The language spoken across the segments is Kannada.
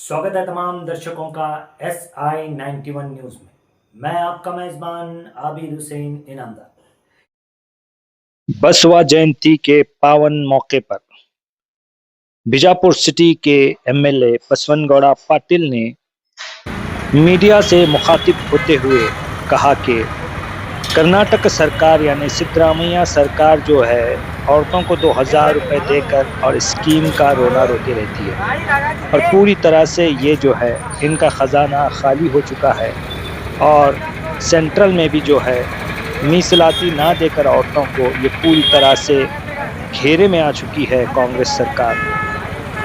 स्वागत है तमाम दर्शकों का SI91 न्यूज़ में। मैं आपका मेज़बान आबिद हुसैन इनामदार। बसवा जयंती के पावन मौके पर बीजापुर सिटी के MLA बसवनगौड़ा पाटिल ने मीडिया से मुखातिब होते हुए कहा कि कर्नाटक सरकार यानी सिद्धरामैया सरकार जो है औरतों को 2000 रुपये देकर और स्कीम का रोना रोती रहती है और पूरी तरह से ये जो है इनका ख़जाना खाली हो चुका है। और सेंट्रल में भी जो है मीसलाती ना देकर औरतों को ये पूरी तरह से घेरे में आ चुकी है कांग्रेस सरकार।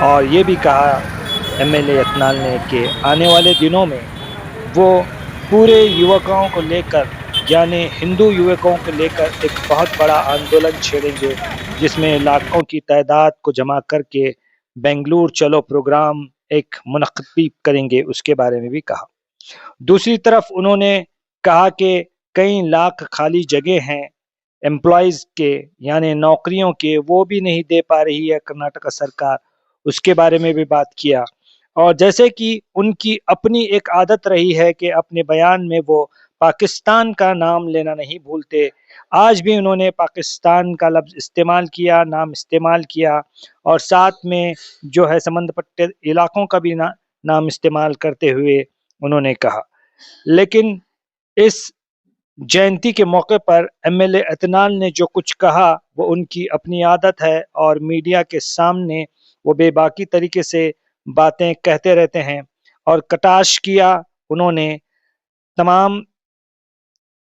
और ये भी कहा MLA यत्नाल ने कि आने वाले दिनों में वो पूरे युवकों को लेकर यानी हिंदू युवकों को लेकर एक बहुत बड़ा आंदोलन छेड़ेंगे, जिसमें लाखों की तादाद को जमा करके बेंगलुरु चलो प्रोग्राम एक मुनक़्क़िद भी करेंगे, उसके बारे में भी कहा। दूसरी तरफ उन्होंने कहा कि कई लाख खाली जगह हैं एम्प्लॉयज़ के यानी नौकरियों के, वो भी नहीं दे पा रही है कर्नाटक सरकार, उसके बारे में भी बात किया। और जैसे कि उनकी अपनी एक आदत रही है कि अपने बयान में वो पाकिस्तान का नाम लेना नहीं भूलते, आज भी उन्होंने पाकिस्तान का लफ्ज़ इस्तेमाल किया, नाम इस्तेमाल किया और साथ में जो है संबंधपट्टे इलाकों का भी नाम इस्तेमाल करते हुए उन्होंने कहा। लेकिन इस जयंती के मौके पर MLA यत्नाल ने जो कुछ कहा वो उनकी अपनी आदत है और मीडिया के सामने वो बेबाकी तरीके से बातें कहते रहते हैं। और कटाक्ष किया उन्होंने तमाम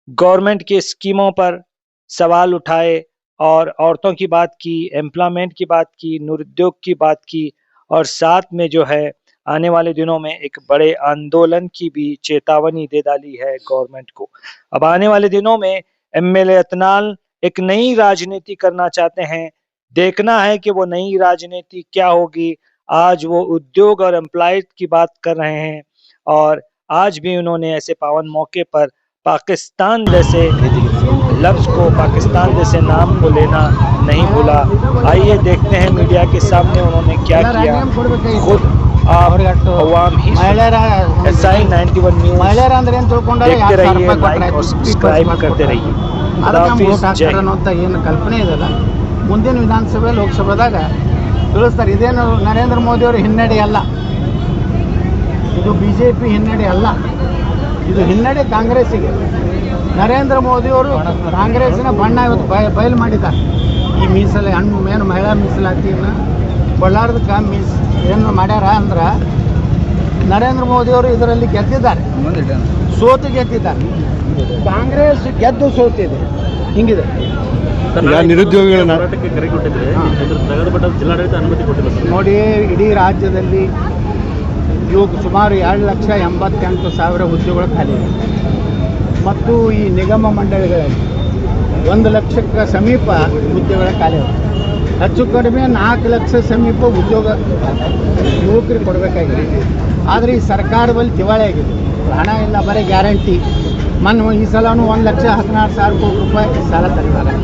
गवर्नमेंट की स्कीमों पर, सवाल उठाए और औरतों की बात की, एम्प्लॉयमेंट की बात की, निरुद्योग की बात की और साथ में जो है आने वाले दिनों में एक बड़े आंदोलन की भी चेतावनी दे डाली है गवर्नमेंट को। अब आने वाले दिनों में MLA यत्नाल एक नई राजनीति करना चाहते हैं, देखना है कि वो नई राजनीति क्या होगी। आज वो उद्योग और एम्प्लॉय की बात कर रहे हैं और आज भी उन्होंने ऐसे पावन मौके पर पाकिस्तान जैसे लफ्ज़ को, पाकिस्तान जैसे नाम को लेना नहीं भूला। आइए देखते हैं मीडिया के सामने उन्होंने क्या किया, खुद आप अवाम ही SI91 न्यूज़ देखते रहिए, लाइक और सब्सक्राइब करते रहिए। कल्पने ಇದಲ್ಲ ಮುಂದಿನ ವಿಧಾನಸಭೆ ಲೋಕಸಭೆದಾಗ ತಿಳಿಸ್ತಾರೆ। ಇದೇನು ನರೇಂದ್ರ ಮೋದಿ ಅವರ ಹಿನ್ನಡೆ ಅಲ್ಲ, ಇದು BJP ಹಿನ್ನಡೆ ಅಲ್ಲ, ಇದು ಹಿನ್ನಡೆ ಕಾಂಗ್ರೆಸ್ಸಿಗೆ। ನರೇಂದ್ರ ಮೋದಿ ಅವರು ಕಾಂಗ್ರೆಸ್ಸಿನ ಬಣ್ಣ ಇವತ್ತು ಬಯಲು ಮಾಡಿದ್ದಾರೆ। ಈ ಮೀಸಲು ಏನು ಮಹಿಳಾ ಮೀಸಲಾತಿಯನ್ನು ಕೊಳ್ಳಾರ್ದಕ್ಕೆ ಏನು ಮಾಡ್ಯಾರ ಅಂದ್ರೆ ನರೇಂದ್ರ ಮೋದಿ ಅವರು ಇದರಲ್ಲಿ ಗೆದ್ದಿದ್ದಾರೆ, ಸೋತು ಗೆದ್ದಿದ್ದಾರೆ। ಕಾಂಗ್ರೆಸ್ ಗೆದ್ದು ಸೋತಿದೆ, ಹಿಂಗಿದೆ। ನಿರುದ್ಯೋಗಿಗಳ ಕರೆ ಕೊಟ್ಟಿದ್ರೆ ಜಿಲ್ಲಾಡಳಿತ ಅನುಮತಿ ಕೊಟ್ಟಿಲ್ಲ ನೋಡಿ। ಇಡೀ ರಾಜ್ಯದಲ್ಲಿ ಸುಮಾರು 2,88,000 ಹುದ್ದೆಗಳು ಖಾಲಿ ಇದೆ ಮತ್ತು ಈ ನಿಗಮ ಮಂಡಳಿಗಳಲ್ಲಿ 1 ಲಕ್ಷಕ್ಕೆ ಸಮೀಪ ಹುದ್ದೆಗಳ ಖಾಲಿ ಇದೆ। ಹೆಚ್ಚು ಕಡಿಮೆ 4 ಲಕ್ಷ ಸಮೀಪ ಉದ್ಯೋಗ ಯುವಕರಿಗೆ ಕೊಡಬೇಕಾಗಿದೆ। ಆದರೆ ಈ ಸರ್ಕಾರದಲ್ಲಿ ದಿವಾಳಿ ಆಗಿದೆ, ಹಣ ಇಲ್ಲ, ಬರೀ ಗ್ಯಾರಂಟಿ। ಈ ಸಲನೂ 1,16,000 ಕೋಟಿ ರೂಪಾಯಿ ಸಾಲ ತೆಗೆದಾರೆ।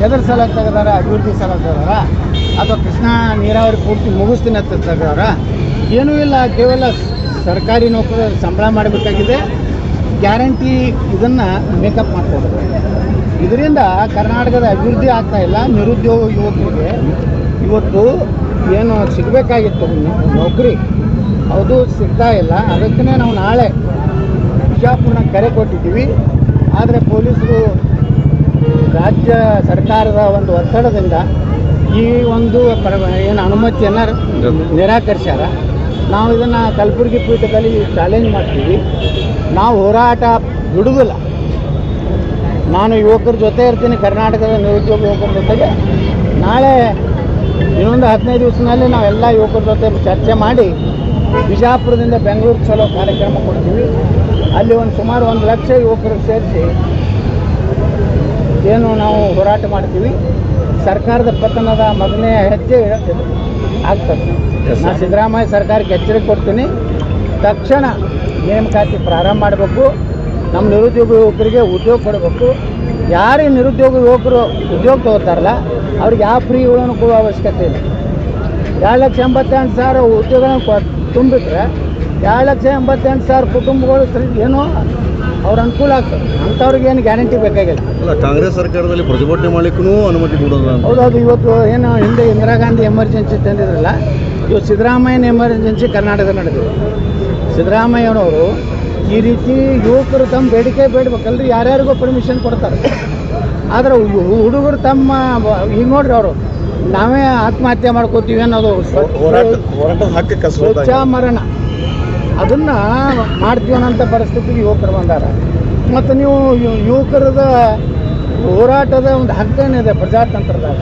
ಎದ್ರ ಸಾಲ ತೆಗೆದಾರ? ಅಭಿವೃದ್ಧಿ ಸಾಲ ತೆಗೆದಾರ ಅಥವಾ ಕೃಷ್ಣಾ ನೀರಾವರಿ ಪೂರ್ತಿ ಮುಗಿಸ್ತೀನಿ ಅಂತ ತೆಗೆದಾರ? ಏನೂ ಇಲ್ಲ, ಕೇವಲ ಸರ್ಕಾರಿ ನೌಕರರು ಸಂಬಳ ಮಾಡಬೇಕಾಗಿದೆ, ಗ್ಯಾರಂಟಿ ಇದನ್ನು ಮೇಕಪ್ ಮಾಡ್ತಾರೆ। ಇದರಿಂದ ಕರ್ನಾಟಕದ ಅಭಿವೃದ್ಧಿ ಆಗ್ತಾ ಇಲ್ಲ। ನಿರುದ್ಯೋಗ ಯುವಕರಿಗೆ ಇವತ್ತು ಏನು ಸಿಗಬೇಕಾಗಿತ್ತು ನೌಕರಿ, ಅದು ಸಿಗ್ತಾ ಇಲ್ಲ। ಅದಕ್ಕೇ ನಾವು ನಾಳೆ ಬಿಜಾಪುರನ ಕರೆ ಕೊಟ್ಟಿದ್ದೀವಿ। ಆದರೆ ಪೊಲೀಸರು ರಾಜ್ಯ ಸರ್ಕಾರದ ಒಂದು ಒತ್ತಡದಿಂದ ಈ ಒಂದು ಏನು ಅನುಮತಿಯನ್ನು ನಿರಾಕರಿಸ್ಯಾರ। ನಾವು ಇದನ್ನು ಕಲಬುರಗಿ ಪೀಠದಲ್ಲಿ ಚಾಲೆಂಜ್ ಮಾಡ್ತೀವಿ, ನಾವು ಹೋರಾಟ ಬಿಡುವುದಿಲ್ಲ। ನಾನು ಯುವಕರ ಜೊತೆ ಇರ್ತೀನಿ, ಕರ್ನಾಟಕದ ನಿರುದ್ಯೋಗ ಯುವಕರ ಜೊತೆಗೆ। ನಾಳೆ ಇನ್ನೊಂದು 15 ದಿವಸದಲ್ಲಿ ನಾವೆಲ್ಲ ಯುವಕರ ಜೊತೆ ಚರ್ಚೆ ಮಾಡಿ ಬಿಜಾಪುರದಿಂದ ಬೆಂಗಳೂರು ಚಲೋ ಕಾರ್ಯಕ್ರಮ ಕೊಡ್ತೀವಿ। ಅಲ್ಲಿ ಸುಮಾರು 1 ಲಕ್ಷ ಯುವಕರು ಸೇರಿಸಿ ಏನು ನಾವು ಹೋರಾಟ ಮಾಡ್ತೀವಿ। ಸರ್ಕಾರದ ಪತನದ ಮೊದಲನೇ ಹೆಜ್ಜೆ ಆಗ್ತದೆ। ನಾನು ಸಿದ್ದರಾಮಯ್ಯ ಸರ್ಕಾರಕ್ಕೆ ಎಚ್ಚರಿಕೆ ಕೊಡ್ತೀನಿ, ತಕ್ಷಣ ನೇಮಕಾತಿ ಪ್ರಾರಂಭ ಮಾಡಬೇಕು, ನಮ್ಮ ನಿರುದ್ಯೋಗ ಯುವಕರಿಗೆ ಉದ್ಯೋಗ ಕೊಡಬೇಕು। ಯಾರೇ ನಿರುದ್ಯೋಗ ಯುವಕರು ಉದ್ಯೋಗ ತಗೋತಾರಲ್ಲ ಅವ್ರಿಗೆ ಯಾವ ಫ್ರೀಗಳನ್ನು ಕೊಡುವ ಅವಶ್ಯಕತೆ ಇಲ್ಲ। 2,88,000 ಉದ್ಯೋಗಗಳನ್ನು ತುಂಬಿಟ್ರೆ 2,88,000 ಕುಟುಂಬಗಳು ಏನೋ ಅವ್ರ ಅನುಕೂಲ ಆಗ್ತದೆ. ಅಂಥವ್ರಿಗೆ ಏನು ಗ್ಯಾರಂಟಿ ಬೇಕಾಗಿಲ್ಲ. ಅಲ್ಲ, ಕಾಂಗ್ರೆಸ್ ಸರ್ಕಾರದಲ್ಲಿ ಪ್ರತಿಭಟನೆ ಮಾಡಲಿಕ್ಕೂ ಅನುಮತಿ ಕೊಡೋದು ಅಂತ. ಹೌದೌದು. ಇವತ್ತು ಏನು ಹಿಂದೆ ಇಂದಿರಾ ಗಾಂಧಿ ಎಮರ್ಜೆನ್ಸಿ ತಂದಿದ್ರಲ್ಲ, ಇವತ್ತು ಸಿದ್ದರಾಮಯ್ಯನ ಎಮರ್ಜೆನ್ಸಿ ಕರ್ನಾಟಕದಲ್ಲಿ ನಡೆದಿದೆ. ಸಿದ್ದರಾಮಯ್ಯನವರು ಈ ರೀತಿ ಯುವಕರು ತಮ್ಮ ಬೇಡಿಕೆ ಬೇಡಬೇಕಲ್ರಿ, ಯಾರ್ಯಾರಿಗೂ ಪರ್ಮಿಷನ್ ಕೊಡ್ತಾರೆ. ಆದರೆ ಹುಡುಗರು ತಮ್ಮ ಈಗ ನೋಡ್ರಿ, ಅವರು ನಾವೇ ಆತ್ಮಹತ್ಯೆ ಮಾಡ್ಕೋತೀವಿ ಅನ್ನೋದು ಹೋರಾಟದ ಹಕ್ಕಕ್ಕೆ ಸ್ವಚ್ಛ ಮರಣ ಅದನ್ನು ಮಾಡ್ತೀವಿ ಅನ್ನೋಂಥ ಪರಿಸ್ಥಿತಿಗೆ ಯುವಕರು ಬಂದಾರ. ಮತ್ತು ನೀವು ಯುವಕರದ ಹೋರಾಟದ ಒಂದು ಹಕ್ಕೇನಿದೆ ಪ್ರಜಾತಂತ್ರದಾಗ.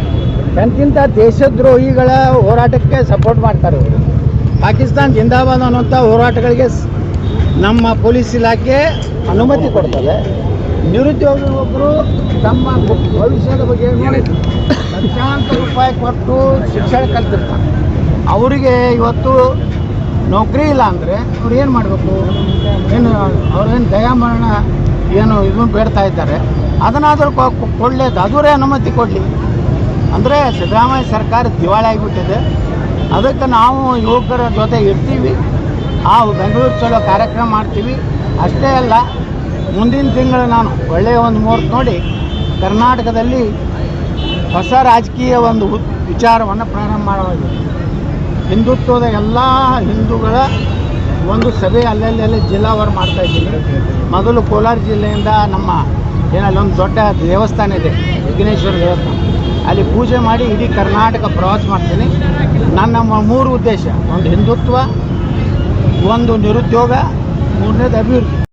ಎಂತಿಂಥ ದೇಶದ್ರೋಹಿಗಳ ಹೋರಾಟಕ್ಕೆ ಸಪೋರ್ಟ್ ಮಾಡ್ತಾರೆ ಇವರು. ಪಾಕಿಸ್ತಾನ ಜಿಂದಾಬಾದ್ ಅನ್ನೋಂಥ ಹೋರಾಟಗಳಿಗೆ ನಮ್ಮ ಪೊಲೀಸ್ ಇಲಾಖೆ ಅನುಮತಿ ಕೊಡ್ತದೆ. ನಿರುದ್ಯೋಗ ಯುವಕರು ತಮ್ಮ ಭವಿಷ್ಯದ ಬಗ್ಗೆ ನೋಡಿ ಲಕ್ಷಾಂತರ ರೂಪಾಯಿ ಕೊಟ್ಟು ಶಿಕ್ಷಣ ಕಲ್ತಿರ್ತಾರೆ. ಅವರಿಗೆ ಇವತ್ತು ನೌಕರಿ ಇಲ್ಲ ಅಂದರೆ ಅವ್ರು ಏನು ಮಾಡಬೇಕು? ಏನು ಅವ್ರೇನು ದಯಾಮರಣ ಏನು ಇದನ್ನು ಬೇಡ್ತಾ ಇದ್ದಾರೆ, ಅದನ್ನಾದರೂ ಕೊಡಲೇದು, ಅದರೇ ಅನುಮತಿ ಕೊಡಲಿ. ಅಂದರೆ ಸಿದ್ದರಾಮಯ್ಯ ಸರ್ಕಾರ ದಿವಾಳಿ ಆಗಿಬಿಟ್ಟಿದೆ. ಅದಕ್ಕೆ ನಾವು ಯುವಕರ ಜೊತೆ ಇರ್ತೀವಿ. ಆ ಬೆಂಗಳೂರು ಚಲೋ ಕಾರ್ಯಕ್ರಮ ಮಾಡ್ತೀವಿ. ಅಷ್ಟೇ ಅಲ್ಲ, ಮುಂದಿನ ತಿಂಗಳು ನಾನು ಒಳ್ಳೆಯ ಒಂದು ಮುಹೂರ್ತ ನೋಡಿ ಕರ್ನಾಟಕದಲ್ಲಿ ಹೊಸ ರಾಜಕೀಯ ಒಂದು ವಿಚಾರವನ್ನು ಪ್ರಾರಂಭ ಮಾಡಬಹುದು. ಹಿಂದುತ್ವದ ಎಲ್ಲ ಹಿಂದೂಗಳ ಒಂದು ಸಭೆ ಅಲ್ಲಲ್ಲಿ ಜಿಲ್ಲಾವಾರು ಮಾಡ್ತಾಯಿದ್ದೀನಿ. ಮೊದಲು ಕೋಲಾರ ಜಿಲ್ಲೆಯಿಂದ ನಮ್ಮ ಏನಲ್ಲೊಂದು ದೊಡ್ಡ ದೇವಸ್ಥಾನ ಇದೆ, ವಿಘ್ನೇಶ್ವರ ದೇವಸ್ಥಾನ, ಅಲ್ಲಿ ಪೂಜೆ ಮಾಡಿ ಇಡೀ ಕರ್ನಾಟಕ ಪ್ರವಾಸ ಮಾಡ್ತೀನಿ. ನನ್ನ 3 ಉದ್ದೇಶ: ಒಂದು ಹಿಂದುತ್ವ, ಒಂದು ನಿರುದ್ಯೋಗ, 3ನೇದು ಅಭಿವೃದ್ಧಿ.